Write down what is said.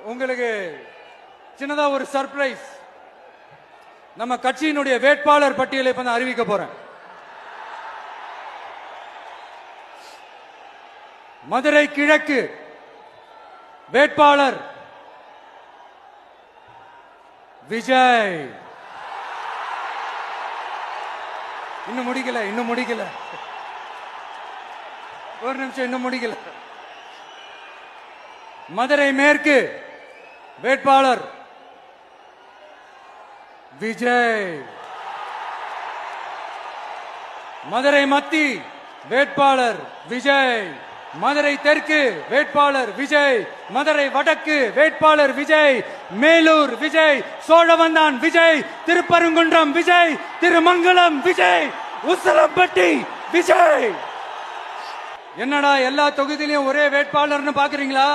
உங்களுக்கு சின்னதா ஒரு சர்ப்ரைஸ். நம்ம கட்சியினுடைய வேட்பாளர் பட்டியலை இப்ப நான் அறிவிக்க போறேன். மதுரை கிழக்கு வேட்பாளர் விஜய். இன்னும் முடிக்கல ஒரு நிமிஷம், இன்னும் முடிக்கல. மதுரை மேற்கு வேட்பாளர் விஜய். மதுரை மத்தி வேட்பாளர் விஜய். மதுரை தெற்கு வேட்பாளர் விஜய். மதுரை வடக்கு வேட்பாளர் விஜய். மேலூர் விஜய். சோழவந்தான் விஜய். திருப்பரங்குன்றம் விஜய். திருமங்கலம் விஜய். உசிலம்பட்டி விஜய். என்னடா எல்லா தொகுதியிலும் ஒரே வேட்பாளர்னு பாக்குறீங்களா?